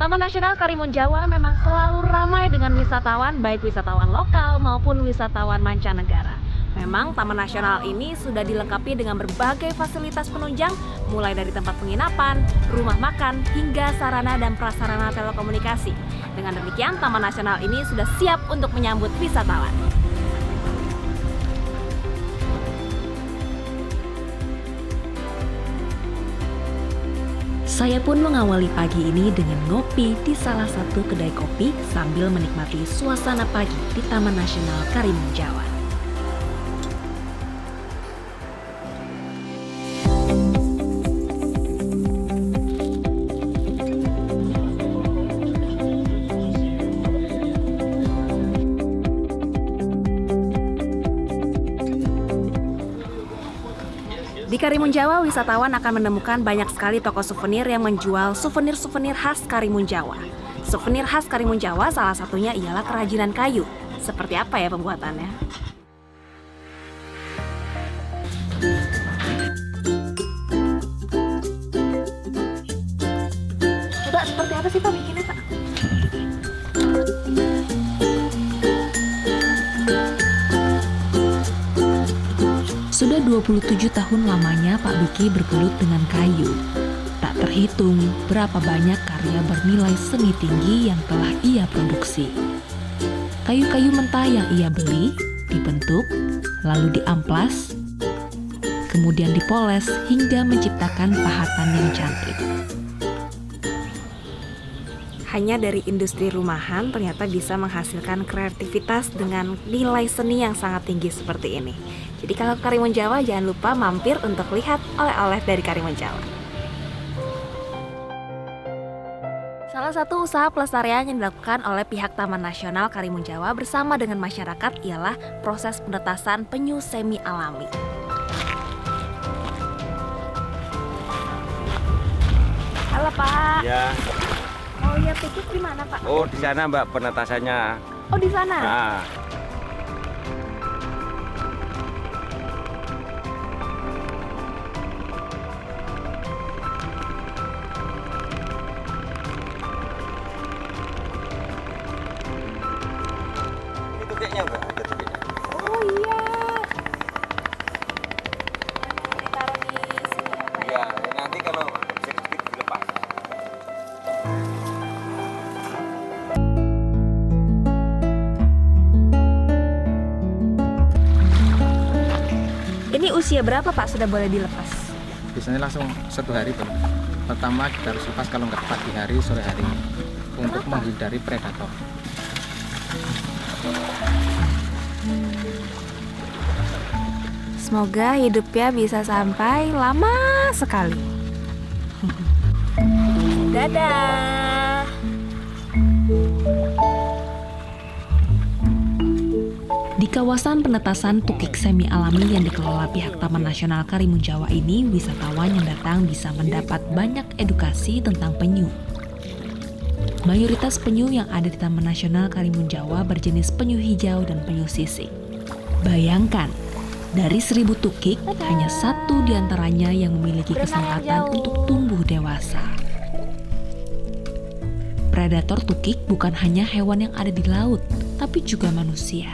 Taman Nasional Karimun Jawa memang selalu ramai dengan wisatawan, baik wisatawan lokal maupun wisatawan mancanegara. Memang Taman Nasional ini sudah dilengkapi dengan berbagai fasilitas penunjang, mulai dari tempat penginapan, rumah makan, hingga sarana dan prasarana telekomunikasi. Dengan demikian, Taman Nasional ini sudah siap untuk menyambut wisatawan. Saya pun mengawali pagi ini dengan ngopi di salah satu kedai kopi sambil menikmati suasana pagi di Taman Nasional Karimun Jawa. Di Karimun Jawa, wisatawan akan menemukan banyak sekali toko souvenir yang menjual souvenir-souvenir khas Karimun Jawa. Souvenir khas Karimun Jawa salah satunya ialah kerajinan kayu. Seperti apa ya pembuatannya? Coba seperti apa sih Pak bikinnya Pak? Sudah 27 tahun lamanya Pak Biki bergelut dengan kayu. Tak terhitung berapa banyak karya bernilai seni tinggi yang telah ia produksi. Kayu-kayu mentah yang ia beli, dibentuk, lalu diamplas, kemudian dipoles hingga menciptakan pahatan yang cantik. Hanya dari industri rumahan ternyata bisa menghasilkan kreativitas dengan nilai seni yang sangat tinggi seperti ini. Jadi kalau ke Karimun Jawa jangan lupa mampir untuk lihat oleh-oleh dari Karimun Jawa. Salah satu usaha pelestarian yang dilakukan oleh pihak Taman Nasional Karimun Jawa bersama dengan masyarakat ialah proses penetasan penyu semi alami. Halo Pak. Ya. Oh iya, tukik di mana Pak? Oh di sana Mbak penetasannya. Oh di sana? Nah. Ini tukiknya Mbak, ada tukiknya. Oh iya. Yang ditaruh di sini ya Pak? Ya, nanti kalau sedikit dilepas. Ini usia berapa Pak sudah boleh dilepas? Biasanya langsung 1 hari Pak. Pertama kita harus lepas kalau nggak pagi hari, sore hari untuk menghindari predator. Semoga hidupnya bisa sampai lama sekali. Dadah. Di kawasan penetasan tukik semi alami yang dikelola pihak Taman Nasional Karimun Jawa ini, wisatawan yang datang bisa mendapat banyak edukasi tentang penyu. Mayoritas penyu yang ada di Taman Nasional Karimun Jawa berjenis penyu hijau dan penyu sisik. Bayangkan, dari 1000 tukik, hanya 1 diantaranya yang memiliki kesempatan untuk tumbuh dewasa. Predator tukik bukan hanya hewan yang ada di laut, tapi juga manusia.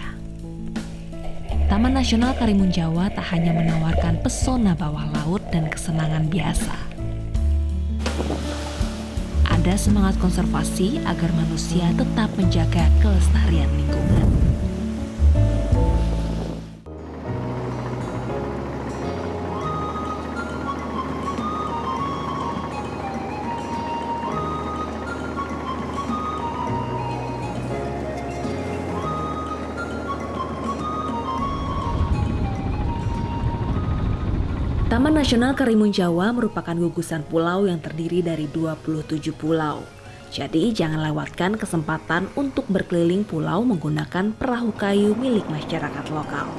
Taman Nasional Karimun Jawa tak hanya menawarkan pesona bawah laut dan kesenangan biasa. Ada semangat konservasi agar manusia tetap menjaga kelestarian lingkungan. Taman Nasional Karimun Jawa merupakan gugusan pulau yang terdiri dari 27 pulau. Jadi jangan lewatkan kesempatan untuk berkeliling pulau menggunakan perahu kayu milik masyarakat lokal.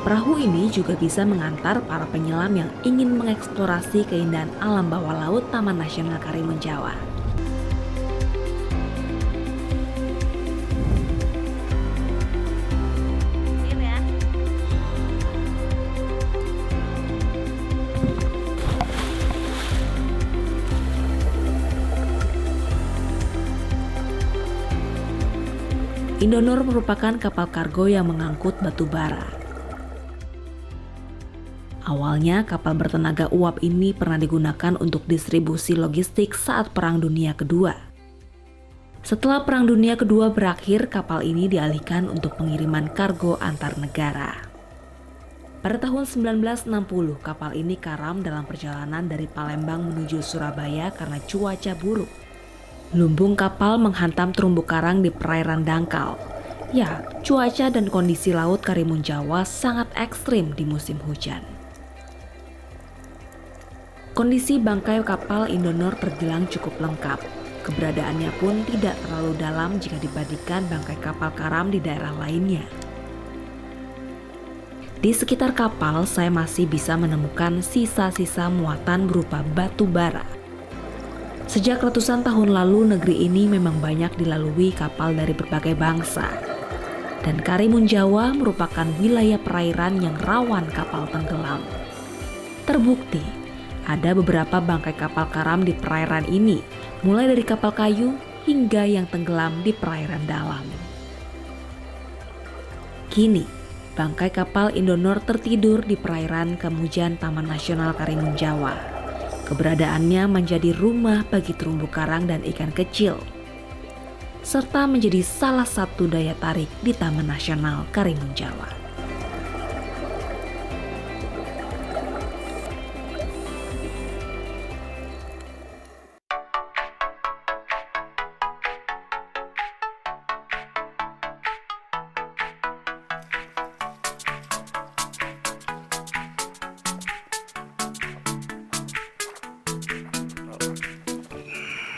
Perahu ini juga bisa mengantar para penyelam yang ingin mengeksplorasi keindahan alam bawah laut Taman Nasional Karimun Jawa. Indonor merupakan kapal kargo yang mengangkut batu bara. Awalnya kapal bertenaga uap ini pernah digunakan untuk distribusi logistik saat Perang Dunia Kedua. Setelah Perang Dunia Kedua berakhir, kapal ini dialihkan untuk pengiriman kargo antar negara. Pada tahun 1960, kapal ini karam dalam perjalanan dari Palembang menuju Surabaya karena cuaca buruk. Lumbung kapal menghantam terumbu karang di perairan dangkal. Ya, cuaca dan kondisi laut Karimun Jawa sangat ekstrim di musim hujan. Kondisi bangkai kapal Indonor terbilang cukup lengkap. Keberadaannya pun tidak terlalu dalam jika dibandingkan bangkai kapal karam di daerah lainnya. Di sekitar kapal, saya masih bisa menemukan sisa-sisa muatan berupa batu bara. Sejak ratusan tahun lalu, negeri ini memang banyak dilalui kapal dari berbagai bangsa. Dan Karimun Jawa merupakan wilayah perairan yang rawan kapal tenggelam. Terbukti, ada beberapa bangkai kapal karam di perairan ini, mulai dari kapal kayu hingga yang tenggelam di perairan dalam. Kini, bangkai kapal Indonor tertidur di perairan Kemujan Taman Nasional Karimun Jawa. Keberadaannya menjadi rumah bagi terumbu karang dan ikan kecil, serta menjadi salah satu daya tarik di Taman Nasional Karimun Jawa.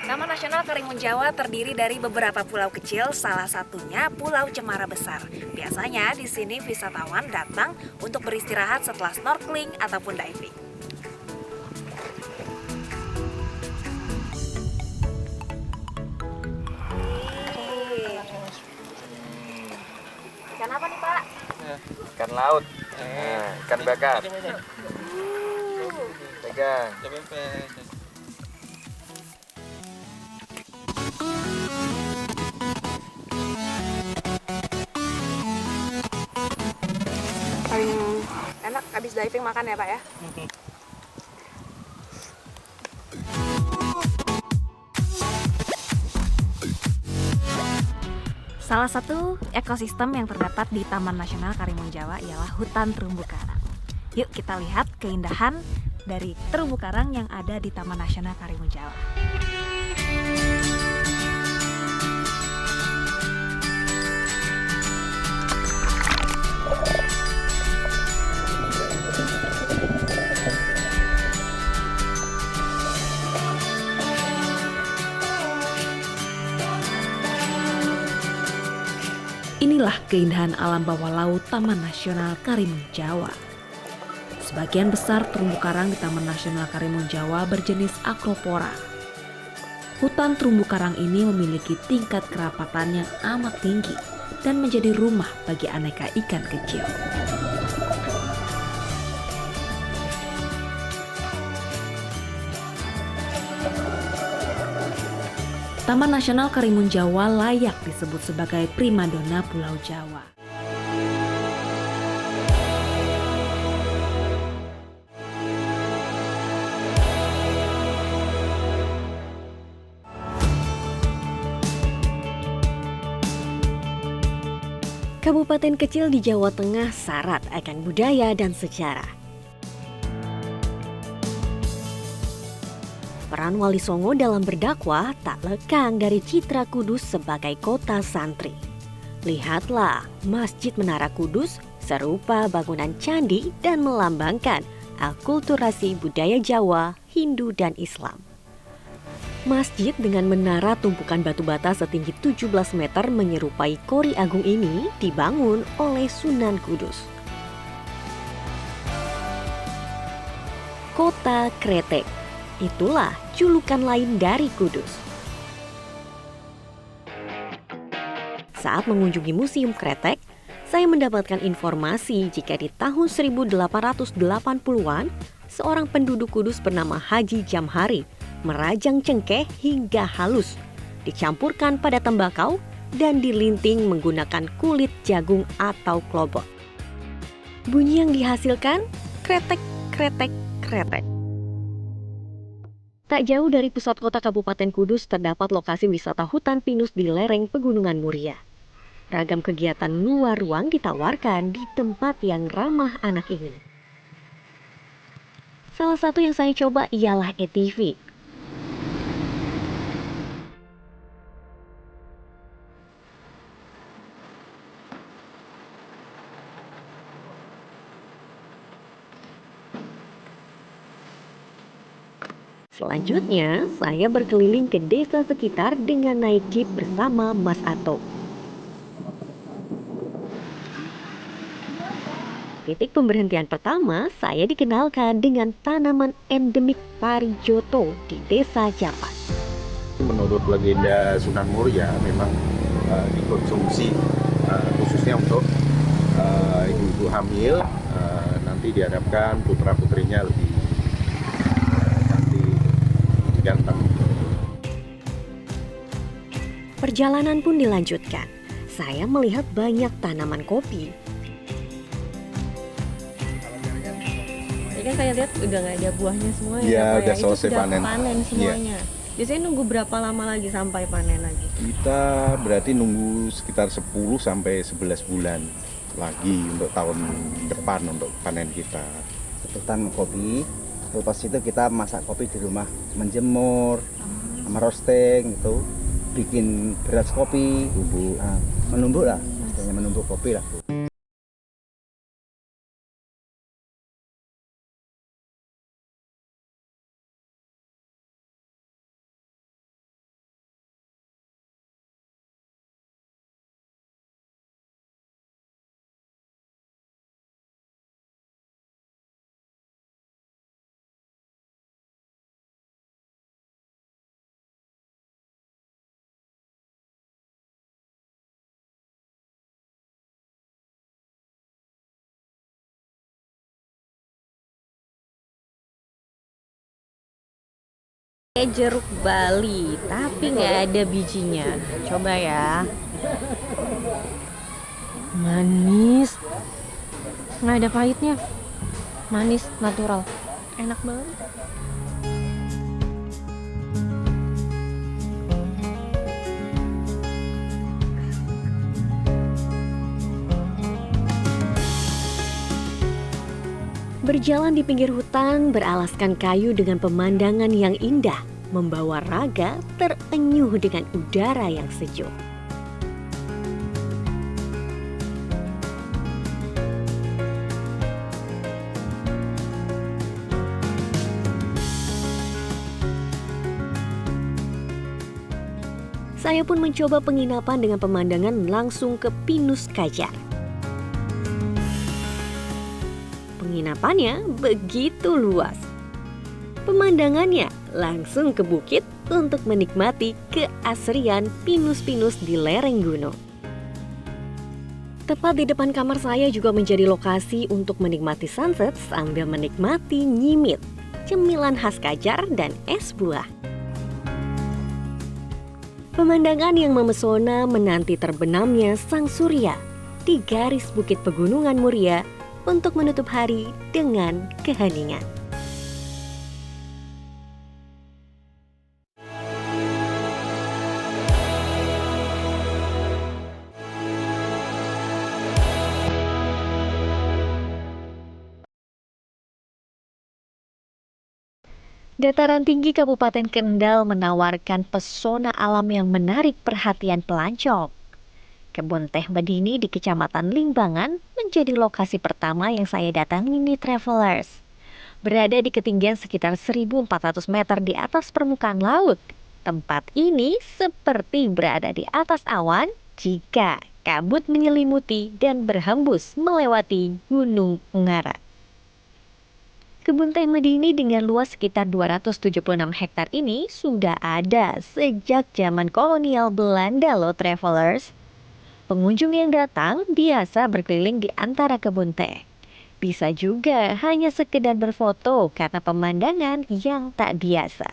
Taman Nasional Karimun Jawa terdiri dari beberapa pulau kecil, salah satunya Pulau Cemara Besar. Biasanya di sini wisatawan datang untuk beristirahat setelah snorkeling ataupun diving. Ikan apa nih, Pak? Ikan laut, ikan bakar. Pegang. Paling enak habis diving makan ya, Pak ya? Salah satu ekosistem yang terdapat di Taman Nasional Karimun Jawa ialah hutan terumbu karang. Yuk kita lihat keindahan dari terumbu karang yang ada di Taman Nasional Karimun Jawa. Inilah keindahan alam bawah laut Taman Nasional Karimun Jawa. Sebagian besar terumbu karang di Taman Nasional Karimun Jawa berjenis Acropora. Hutan terumbu karang ini memiliki tingkat kerapatan yang amat tinggi dan menjadi rumah bagi aneka ikan kecil. Taman Nasional Karimun Jawa layak disebut sebagai primadona Pulau Jawa. Kabupaten kecil di Jawa Tengah syarat akan budaya dan sejarah. Peran Wali Songo dalam berdakwah tak lekang dari citra Kudus sebagai kota santri. Lihatlah Masjid Menara Kudus serupa bangunan candi dan melambangkan akulturasi budaya Jawa, Hindu, dan Islam. Masjid dengan menara tumpukan batu bata setinggi 17 meter menyerupai Kori Agung ini dibangun oleh Sunan Kudus. Kota Kretek, itulah julukan lain dari Kudus. Saat mengunjungi Museum Kretek, saya mendapatkan informasi jika di tahun 1880-an, seorang penduduk Kudus bernama Haji Jamhari merajang cengkeh hingga halus, dicampurkan pada tembakau dan dilinting menggunakan kulit jagung atau klobok. Bunyi yang dihasilkan kretek, kretek, kretek. Tak jauh dari pusat kota Kabupaten Kudus terdapat lokasi wisata hutan pinus di lereng Pegunungan Muria. Ragam kegiatan luar ruang ditawarkan di tempat yang ramah anak ini. Salah satu yang saya coba ialah ATV. Selanjutnya, saya berkeliling ke desa sekitar dengan naik jeep bersama Mas Ato. Titik pemberhentian pertama, saya dikenalkan dengan tanaman endemik Parijoto di desa Japat. Menurut legenda Sunan Muria memang dikonsumsi khususnya untuk ibu-ibu hamil, nanti diharapkan putra-putrinya lebih cantik, ganteng. Perjalanan pun dilanjutkan. Saya melihat banyak tanaman kopi. Kan saya lihat udah nggak ada buahnya semua Iya, Pak, udah Itu selesai sudah panen. panen semuanya. Biasanya nunggu berapa lama lagi sampai panen lagi? Kita berarti nunggu sekitar 10 sampai 11 bulan lagi untuk tahun depan untuk panen kita. Hutan kopi, lepas itu kita masak kopi di rumah, menjemur, sama roasting gitu, bikin beras kopi, Bubuk. menumbuk lah, istilahnya menumbuk kopi lah. Jeruk Bali, tapi nggak ada bijinya. Coba ya. Manis, nggak ada pahitnya. Manis, natural, enak banget. Berjalan di pinggir hutan beralaskan kayu dengan pemandangan yang indah, membawa raga terenyuh dengan udara yang sejuk. Saya pun mencoba penginapan dengan pemandangan langsung ke Pinus Kajar. Penginapannya begitu luas. Pemandangannya langsung ke bukit untuk menikmati keasrian pinus-pinus di lereng gunung. Tepat di depan kamar saya juga menjadi lokasi untuk menikmati sunset sambil menikmati nyimit, cemilan khas Kajar dan es buah. Pemandangan yang memesona menanti terbenamnya sang surya di garis bukit Pegunungan Muria untuk menutup hari dengan keheningan. Dataran tinggi Kabupaten Kendal menawarkan pesona alam yang menarik perhatian pelancong. Kebun Teh Medini di Kecamatan Limbangan menjadi lokasi pertama yang saya datangi di Travelers. Berada di ketinggian sekitar 1.400 meter di atas permukaan laut, tempat ini seperti berada di atas awan jika kabut menyelimuti dan berhembus melewati Gunung Ungaran. Kebun Teh Medini dengan luas sekitar 276 hektar ini sudah ada sejak zaman kolonial Belanda loh Travelers. Pengunjung yang datang biasa berkeliling di antara kebun teh. Bisa juga hanya sekedar berfoto karena pemandangan yang tak biasa.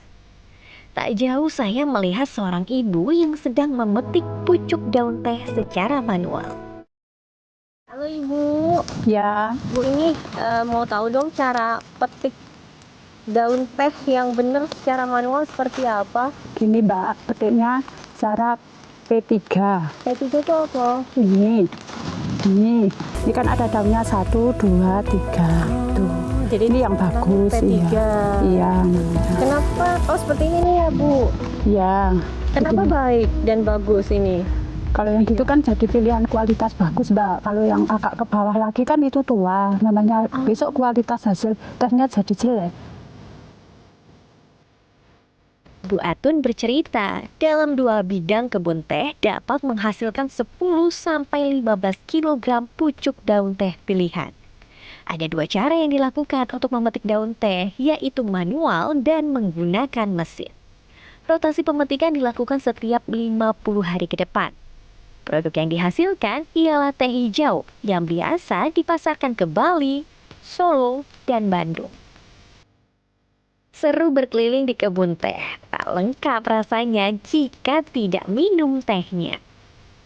Tak jauh saya melihat seorang ibu yang sedang memetik pucuk daun teh secara manual. Halo Ibu. Ya, Bu ini mau tahu dong cara petik daun teh yang benar secara manual seperti apa? gini Mbak, petiknya cara P3. P3 itu apa? Ini kan ada daunnya 1, 2, 3. Tuh. Jadi Ini yang bagus, P3. Iya. Kenapa? Oh seperti ini nih ya Bu. Iya. Kenapa Begini. baik dan bagus ini? Kalau yang gitu kan jadi pilihan kualitas bagus Mbak. Kalau yang agak ke bawah lagi kan itu tua. Namanya besok kualitas hasil tehnya jadi jelek. Bu Atun bercerita, dalam 2 bidang kebun teh dapat menghasilkan 10-15 kg pucuk daun teh pilihan. Ada 2 cara yang dilakukan untuk memetik daun teh, yaitu manual dan menggunakan mesin. Rotasi pemetikan dilakukan setiap 50 hari ke depan. Produk yang dihasilkan ialah teh hijau yang biasa dipasarkan ke Bali, Solo, dan Bandung. Seru berkeliling di kebun teh, tak lengkap rasanya jika tidak minum tehnya.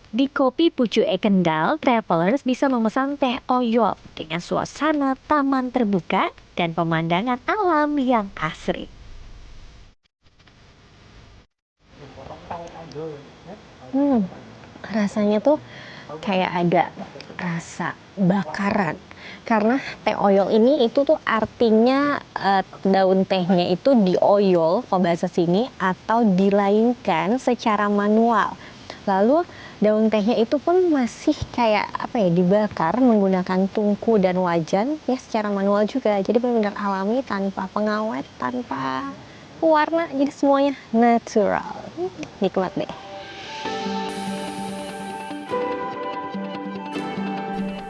Di Kopi Pucuk Kendal, travelers bisa memesan teh oyol dengan suasana taman terbuka dan pemandangan alam yang asri. Rasanya tuh kayak ada rasa bakaran. Karena teh oyol ini itu tuh artinya daun tehnya itu dioyol kalau bahasa sini atau dilainkan secara manual. Lalu daun tehnya itu pun masih kayak dibakar menggunakan tungku dan wajan ya secara manual juga. Jadi benar-benar alami tanpa pengawet, tanpa warna, jadi semuanya natural. Nikmat deh.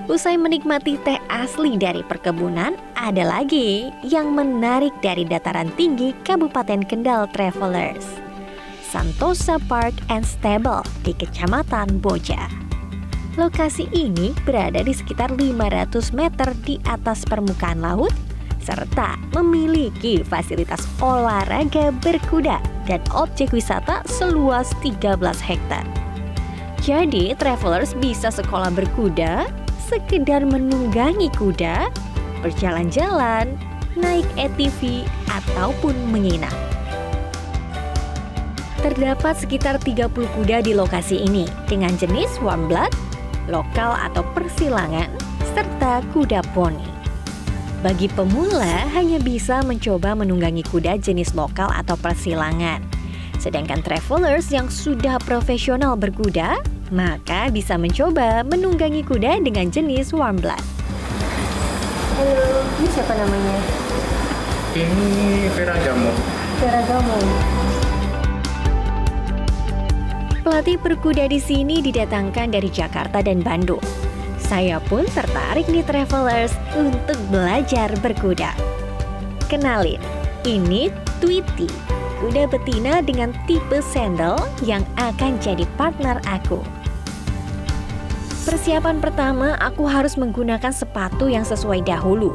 Usai menikmati teh asli dari perkebunan, ada lagi yang menarik dari dataran tinggi Kabupaten Kendal Travelers. Santosa Park and Stable di Kecamatan Boja. Lokasi ini berada di sekitar 500 meter di atas permukaan laut, serta memiliki fasilitas olahraga berkuda dan objek wisata seluas 13 hektar. Jadi, travelers bisa sekolah berkuda, sekedar menunggangi kuda, berjalan-jalan, naik ATV, ataupun menginap. Terdapat sekitar 30 kuda di lokasi ini dengan jenis warm blood, lokal atau persilangan, serta kuda poni. Bagi pemula hanya bisa mencoba menunggangi kuda jenis lokal atau persilangan. Sedangkan travelers yang sudah profesional berkuda, maka bisa mencoba menunggangi kuda dengan jenis warm blood. Halo, ini siapa namanya? Ini Vera Jamu. Vera Gamo. Pelatih berkuda di sini didatangkan dari Jakarta dan Bandung. Saya pun tertarik nih travelers untuk belajar berkuda. Kenalin, ini Tweety, kuda betina dengan tipe sandal yang akan jadi partner aku. Persiapan pertama, aku harus menggunakan sepatu yang sesuai dahulu,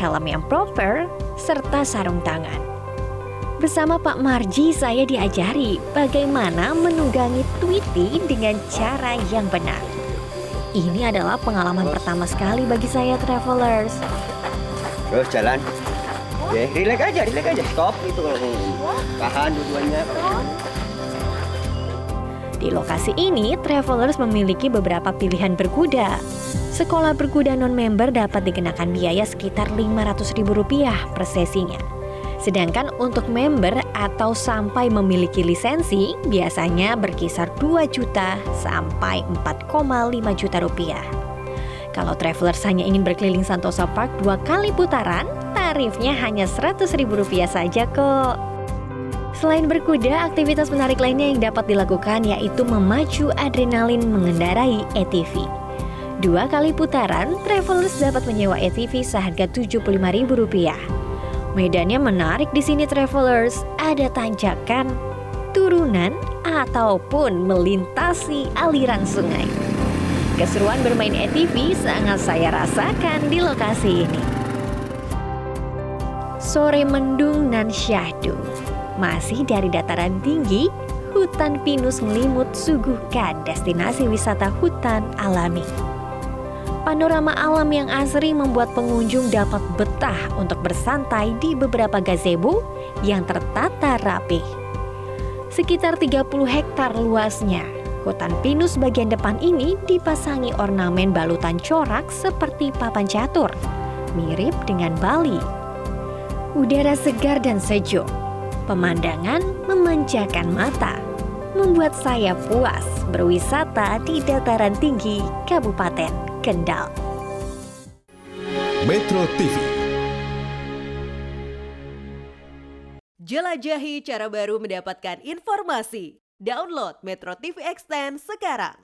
helm yang proper, serta sarung tangan. Bersama Pak Marji, saya diajari bagaimana menunggangi Tweety dengan cara yang benar. Ini adalah pengalaman pertama sekali bagi saya travelers. Terus jalan. Oke, relax aja. Stop itu kalau tahan dua-duanya. Di lokasi ini, travelers memiliki beberapa pilihan berkuda. Sekolah berkuda non-member dapat dikenakan biaya sekitar Rp500.000 per sesinya. Sedangkan untuk member atau sampai memiliki lisensi, biasanya berkisar 2 juta sampai 4,5 juta rupiah. Kalau travelers hanya ingin berkeliling Santosa Park 2 kali putaran, tarifnya hanya Rp100.000 saja kok. Selain berkuda, aktivitas menarik lainnya yang dapat dilakukan yaitu memacu adrenalin mengendarai ATV. 2 kali putaran, travelers dapat menyewa ATV seharga Rp75.000. Medannya menarik di sini travelers, ada tanjakan, turunan, ataupun melintasi aliran sungai. Keseruan bermain ATV sangat saya rasakan di lokasi ini. Sore mendung nan syahdu, Masih dari dataran tinggi, hutan pinus melimut suguhkan destinasi wisata hutan alami. Panorama alam yang asri membuat pengunjung dapat betah untuk bersantai di beberapa gazebo yang tertata rapi. Sekitar 30 hektar luasnya, hutan pinus bagian depan ini dipasangi ornamen balutan corak seperti papan catur, mirip dengan Bali. Udara segar dan sejuk, pemandangan memanjakan mata, membuat saya puas berwisata di dataran tinggi Kabupaten Kendal. Metro TV. Jelajahi cara baru mendapatkan informasi. Download Metro TV Extend sekarang.